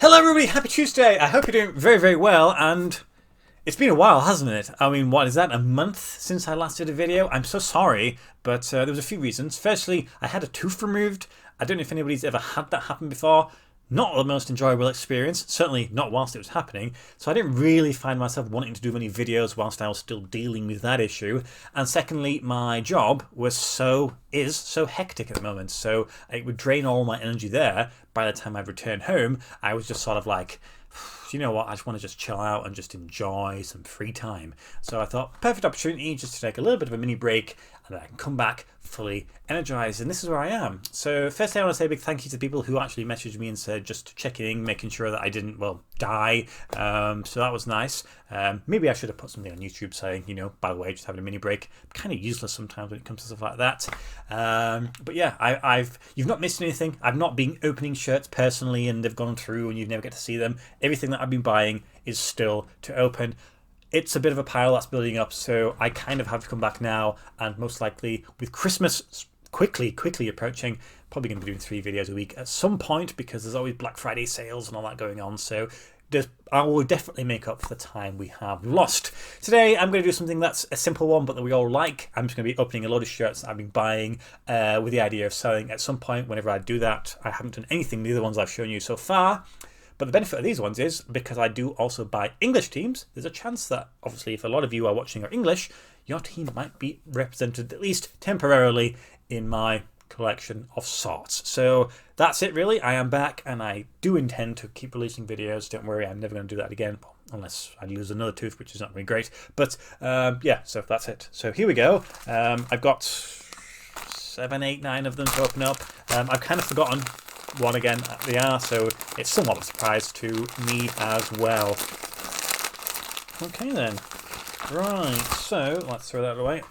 Hello everybody, happy Tuesday. I hope you're doing very, very well, and it's been a while, hasn't it? I mean, what is that, a month since I last did a video? I'm so sorry, but there was a few reasons. Firstly, I had a tooth removed. I don't know if anybody's ever had that happen before. Not the most enjoyable experience, certainly not whilst it was happening, so I didn't really find myself wanting to do many videos whilst I was still dealing with that issue. And secondly, my job is so hectic at the moment, so it would drain all my energy there. By the time I'd return home, I was just sort of like, you know what, I just want to just chill out and just enjoy some free time. So I thought, perfect opportunity just to take a little bit of a mini break and then I can come back fully energized, and this is where I am. So firstly, I want to say a big thank you to the people who actually messaged me and said just checking in, making sure that I didn't, well, die. So that was nice. Maybe I should have put something on YouTube saying, you know, by the way, just having a mini break. I'm kind of useless sometimes when it comes to stuff like that. But yeah, you've not missed anything. I've not been opening shirts personally and they've gone through and you never get to see them. Everything that I've been buying is still to open. It's a bit of a pile that's building up, so I kind of have to come back now, and most likely with Christmas quickly approaching, probably going to be doing 3 videos a week at some point because there's always Black Friday sales and all that going on, so I will definitely make up for the time we have lost. Today I'm going to do something that's a simple one but that we all like. I'm just going to be opening a load of shirts that I've been buying with the idea of selling at some point whenever I do that. I haven't done anything with the other ones I've shown you so far. But the benefit of these ones is, because I do also buy English teams, there's a chance that, obviously, if a lot of you are watching are English, your team might be represented, at least temporarily, in my collection of sorts. So that's it, really. I am back, and I do intend to keep releasing videos. Don't worry, I'm never going to do that again, unless I lose another tooth, which is not really great. But, yeah, so that's it. So here we go. I've got 7, 8, 9 of them to open up. I've kind of forgotten one again at the R, so it's somewhat of a surprise to me as well. Okay then, right, so let's throw that away.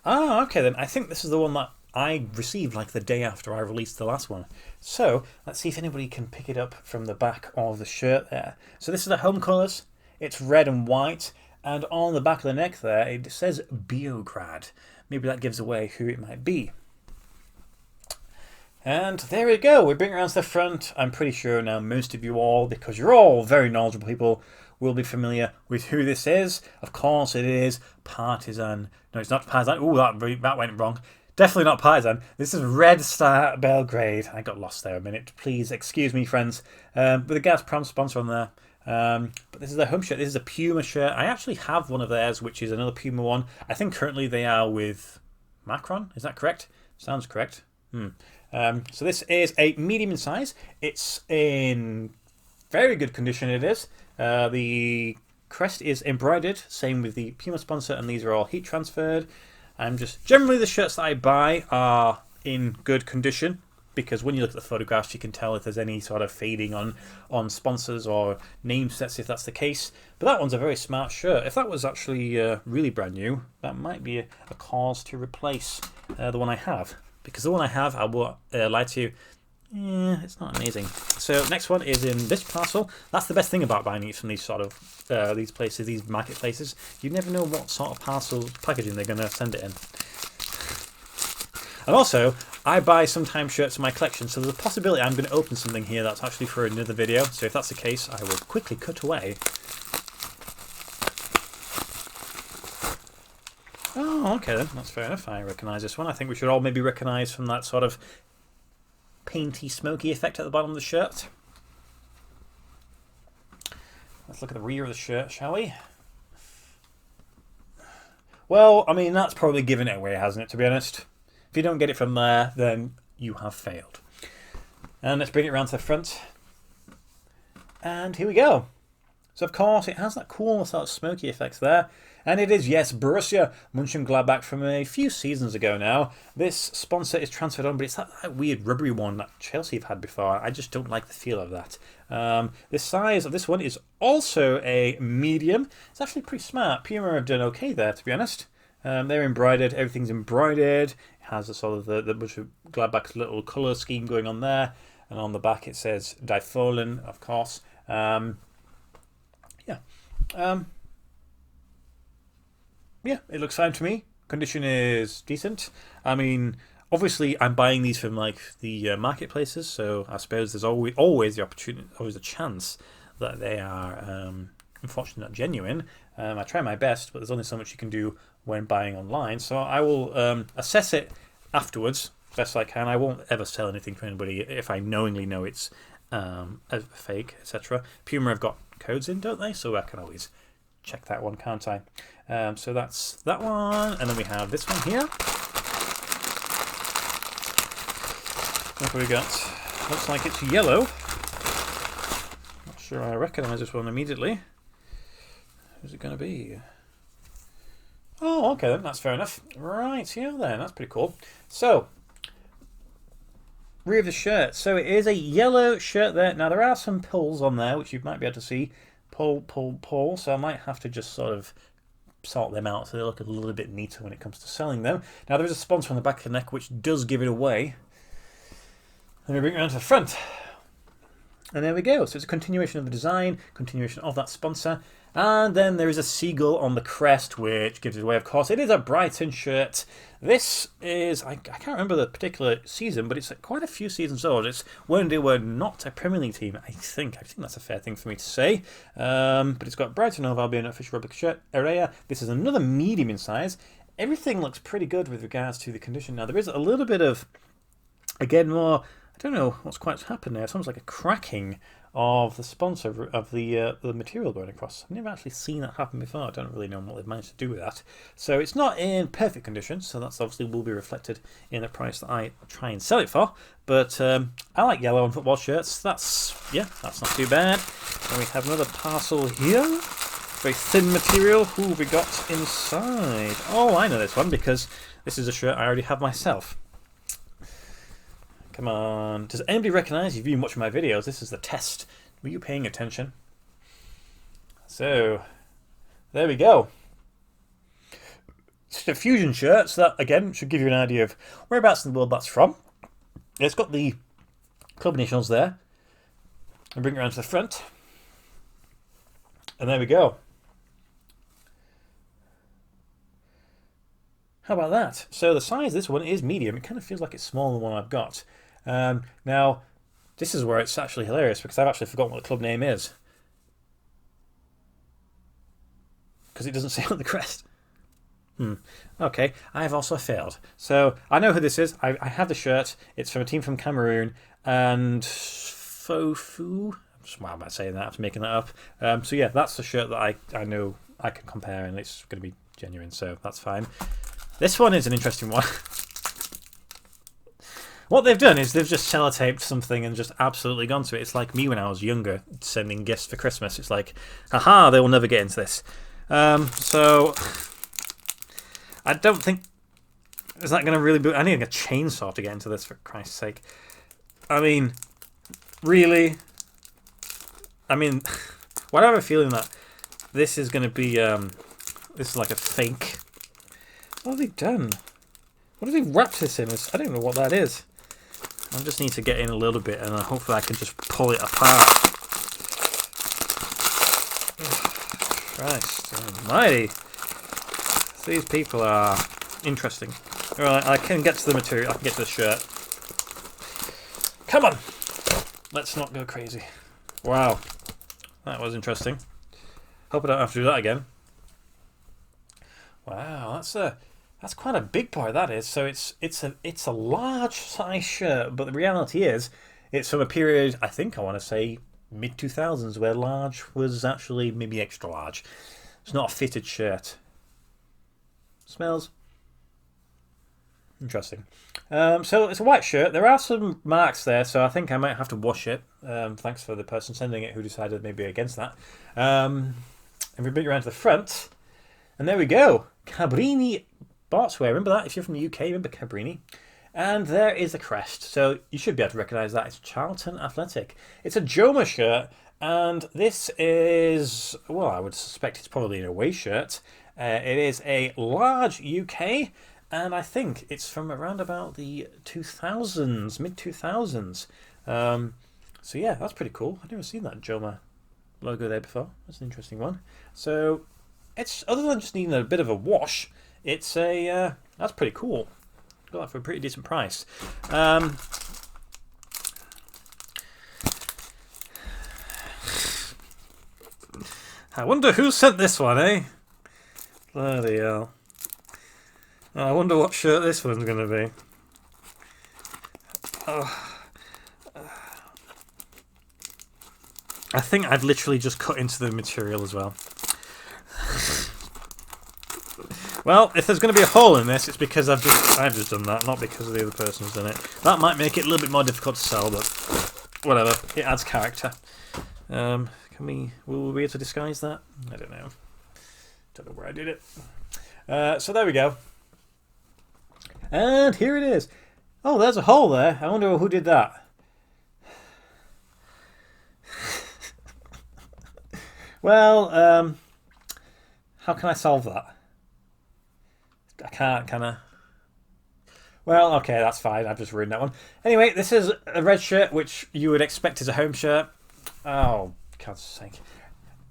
Okay then, I think this is the one that I received like the day after I released the last one. So let's see if anybody can pick it up from the back of the shirt there. So this is the home colours. It's red and white, and on the back of the neck there it says Belgrade. Maybe that gives away who it might be. And there we go, we bring it around to the front. I'm pretty sure now most of you all, because you're all very knowledgeable people, will be familiar with who this is. Of course it is Partizan. No, it's not Partizan. Oh, that went wrong. Definitely not Partizan. This is Red Star Belgrade. I got lost there a minute. Please excuse me, friends. With a Gazprom sponsor on there. But this is their home shirt. This is a Puma shirt. I actually have one of theirs, which is another Puma one. I think currently they are with Macron. Is that correct? Sounds correct. So this is a medium in size. It's in very good condition, it is. The crest is embroidered, same with the Puma sponsor, and these are all heat transferred. Generally the shirts that I buy are in good condition, because when you look at the photographs you can tell if there's any sort of fading on sponsors or name sets, if that's the case. But that one's a very smart shirt. If that was actually really brand new, that might be a cause to replace the one I have. Because the one I have, I will lie to you, it's not amazing. So next one is in this parcel. That's the best thing about buying it from these sort of these places, these marketplaces. You never know what sort of parcel packaging they're going to send it in. And also, I buy sometimes shirts in my collection, so there's a possibility I'm going to open something here that's actually for another video. So if that's the case, I will quickly cut away. Oh, okay then, that's fair enough. I recognise this one. I think we should all maybe recognise from that sort of painty, smoky effect at the bottom of the shirt. Let's look at the rear of the shirt, shall we? Well, I mean, that's probably given it away, hasn't it, to be honest? If you don't get it from there, then you have failed. And let's bring it around to the front. And here we go. So, of course, it has that cool sort of smoky effects there. And it is, yes, Borussia Mönchengladbach from a few seasons ago now. This sponsor is transferred on, but it's that weird rubbery one that Chelsea have had before. I just don't like the feel of that. The size of this one is also a medium. It's actually pretty smart. Puma have done okay there, to be honest. They're embroidered. Everything's embroidered. It has a sort of the Mönchengladbach's little colour scheme going on there. And on the back it says Die Fohlen, of course. Yeah. Yeah, it looks fine to me. Condition is decent. I mean, Obviously, I'm buying these from like the marketplaces, so I suppose there's always the opportunity, always a chance that they are unfortunately not genuine. I try my best, but there's only so much you can do when buying online. So I will assess it afterwards, best I can. I won't ever sell anything to anybody if I knowingly know it's a fake, etc. Puma have got codes in, don't they? So I can always check that one, can't I? So that's that one, and then we have this one here. What have we got? Looks like it's yellow. Not sure I recognise this one immediately. Who's it going to be? Oh, okay then, that's fair enough. Right, here then, that's pretty cool. So, rear of the shirt. So it is a yellow shirt there. Now there are some pulls on there, which you might be able to see. Pull, pull, pull. So I might have to just sort of sort them out so they look a little bit neater when it comes to selling them. Now there is a sponsor on the back of the neck which does give it away. Let me bring it around to the front. And there we go. So it's a continuation of the design, continuation of that sponsor. And then there is a seagull on the crest, which gives it away, of course. It is a Brighton shirt. This is, I can't remember the particular season, but it's quite a few seasons old. It's when they were not a Premier League team, I think. I think that's a fair thing for me to say. But it's got Brighton, Hove, Albion, official replica shirt, area. This is another medium in size. Everything looks pretty good with regards to the condition. Now, there is a little bit of, again, more, I don't know what's quite happened there. It's almost like a cracking of the sponsor of the material going across. I've never actually seen that happen before. I don't really know what they've managed to do with that. So it's not in perfect condition, so that's obviously will be reflected in the price that I try and sell it for. But I like yellow on football shirts. That's not too bad. And we have another parcel here. Very thin material. Who have we got inside? Oh, I know this one because this is a shirt I already have myself. Come on. Does anybody recognise? You've been watching my videos. This is the test. Were you paying attention? So, there we go. It's a fusion shirt, so that, again, should give you an idea of whereabouts in the world that's from. It's got the club initials there. And bring it around to the front. And there we go. How about that? So the size of this one is medium. It kind of feels like it's smaller than the one I've got. Now, this is where it's actually hilarious because I've actually forgotten what the club name is. Because it doesn't say on the crest. Okay, I have also failed. So, I know who this is. I have the shirt. It's from a team from Cameroon. And Fofu. Why am I saying that after making that up? So yeah, that's the shirt that I know I can compare and it's going to be genuine. So, that's fine. This one is an interesting one. What they've done is they've just sellotaped something and just absolutely gone to it. It's like me when I was younger, sending gifts for Christmas. It's like, haha, they will never get into this. So, I don't think... Is that going to really be... I need a chainsaw to get into this, for Christ's sake. I mean, really? I mean, why do I have a feeling that this is going to be... this is like a fake... What have they done? What have they wrapped this in? I don't know what that is. I just need to get in a little bit and hopefully I can just pull it apart. Christ almighty. These people are interesting. Alright, I can get to the material. I can get to the shirt. Come on! Let's not go crazy. Wow. That was interesting. Hope I don't have to do that again. Wow, that's quite a big part, that is. So it's a large size shirt, but the reality is it's from a period, I think I want to say mid-2000s, where large was actually maybe extra large. It's not a fitted shirt. Smells interesting. So it's a white shirt. There are some marks there, so I think I might have to wash it. Thanks for the person sending it who decided maybe against that. And we bring it around to the front. And there we go. Cabrini Sportswear. Remember that? If you're from the UK, remember Cabrini. And there is the crest. So you should be able to recognise that. It's Charlton Athletic. It's a Joma shirt. And this is, well, I would suspect it's probably an away shirt. It is a large UK. And I think it's from around about the 2000s, mid-2000s. So yeah, that's pretty cool. I've never seen that Joma logo there before. That's an interesting one. So it's, other than just needing a bit of a wash, it's a that's pretty cool. Got that for a pretty decent price. I wonder who sent this one, eh? Bloody hell. I wonder what shirt this one's going to be. Oh. I think I've literally just cut into the material as well. Well, if there's going to be a hole in this, it's because I've just done that, not because the other person's done it. That might make it a little bit more difficult to sell, but whatever. It adds character. Will we be able to disguise that? I don't know. Don't know where I did it. So there we go. And here it is. Oh, there's a hole there. I wonder who did that. Well, how can I solve that? I can't, can I? Well, okay, that's fine. I've just ruined that one. Anyway, this is a red shirt, which you would expect is a home shirt. Oh, God's sake.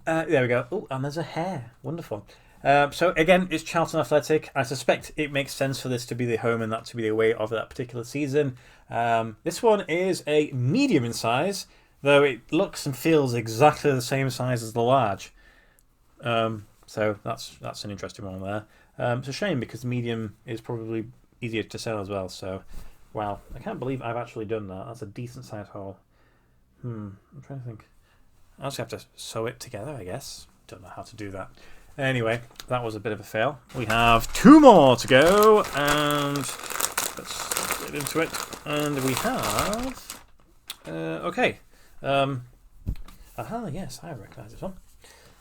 There we go. Oh, and there's a hair. Wonderful. So, again, it's Charlton Athletic. I suspect it makes sense for this to be the home and that to be the away of that particular season. This one is a medium in size, though it looks and feels exactly the same size as the large. So that's an interesting one there. It's a shame because the medium is probably easier to sell as well. So, wow, I can't believe I've actually done that. That's a decent size hole. I'm trying to think. I just have to sew it together, I guess. Don't know how to do that. Anyway, that was a bit of a fail. We have 2 more to go, and let's get into it. And we have... okay. Aha, yes, I recognise this one.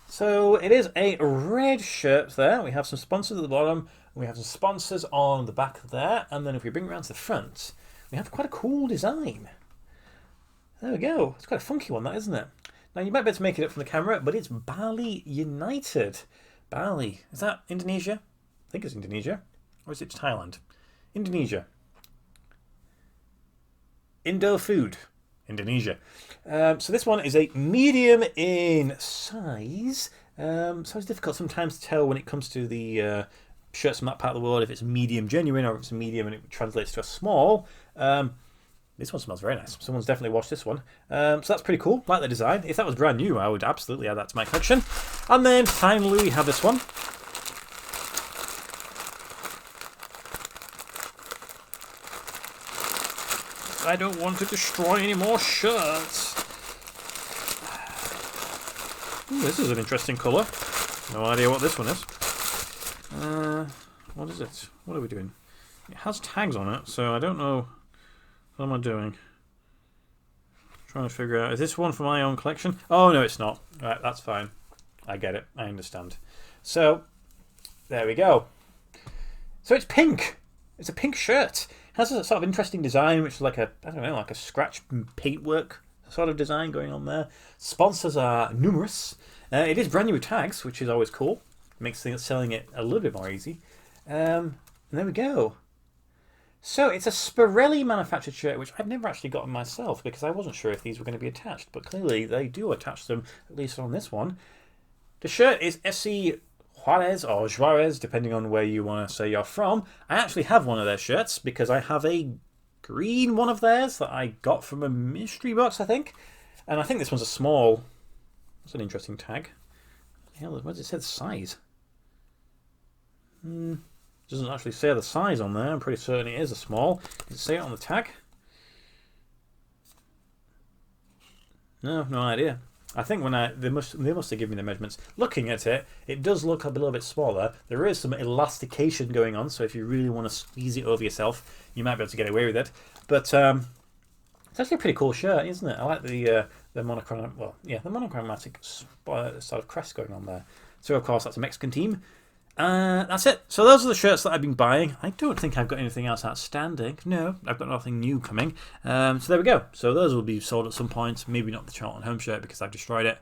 So it is a red shirt there. We have some sponsors at the bottom. We have some sponsors on the back there. And then if we bring it around to the front, we have quite a cool design. There we go. It's quite a funky one, that, isn't it? Now, you might be able to make it up from the camera, but it's Bali United. Bali. Is that Indonesia? I think it's Indonesia. Or is it Thailand? Indonesia. Indo food. Indonesia. So this one is a medium in size. So it's difficult sometimes to tell when it comes to the shirts from that part of the world if it's medium genuine or if it's a medium and it translates to a small. This one smells very nice. Someone's definitely washed this one. So that's pretty cool. Like the design. If that was brand new, I would absolutely add that to my collection. And then finally we have this one. I don't want to destroy any more shirts. Ooh, this is an interesting colour. No idea what this one is. What is it? What are we doing? It has tags on it, so I don't know. What am I doing? Trying to figure out. Is this one for my own collection? Oh, no, it's not. Right, that's fine. I get it. I understand. So, there we go. So it's pink. It's a pink shirt. It has a sort of interesting design, which is like a, I don't know, like a scratch paintwork sort of design going on there. Sponsors are numerous. It is brand new with tags, which is always cool. Makes selling it a little bit more easy. And there we go. So it's a Spirelli manufactured shirt, which I've never actually gotten myself because I wasn't sure if these were going to be attached, but clearly they do attach them, at least on this one. The shirt is FC Juárez or Juárez, depending on where you want to say you're from. I actually have one of their shirts because I have a green one of theirs that I got from a mystery box, I think. And I think this one's a small. That's an interesting tag. What does it say the size? Doesn't actually say the size on there. I'm pretty certain it is a small. Does it say it on the tag? No idea. I think when they must have given me the measurements. Looking at it, it does look a little bit smaller. There is some elastication going on, so if you really want to squeeze it over yourself, you might be able to get away with it. But it's actually a pretty cool shirt, isn't it? I like the monochromatic, the monochromatic sort of crest going on there. So of course that's a Mexican team. That's it. So those are the shirts that I've been buying. I don't think I've got anything else outstanding. No, I've got nothing new coming. So there we go. So those will be sold at some point. Maybe not the Charlton home shirt because I've destroyed it.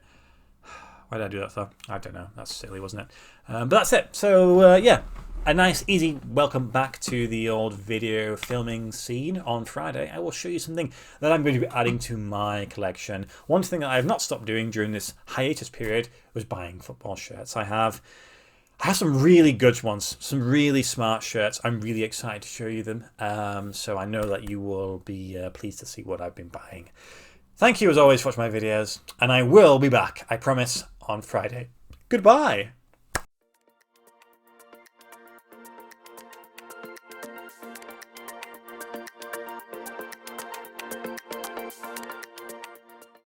Why did I do that for? I don't know. That's silly, wasn't it? But that's it. So yeah, a nice, easy welcome back to the old video filming scene. On Friday, I will show you something that I'm going to be adding to my collection. One thing that I have not stopped doing during this hiatus period was buying football shirts. I have I have some really good ones, some really smart shirts. I'm really excited to show you them. So I know that you will be pleased to see what I've been buying. Thank you as always for watching my videos, and I will be back, I promise, on Friday. Goodbye.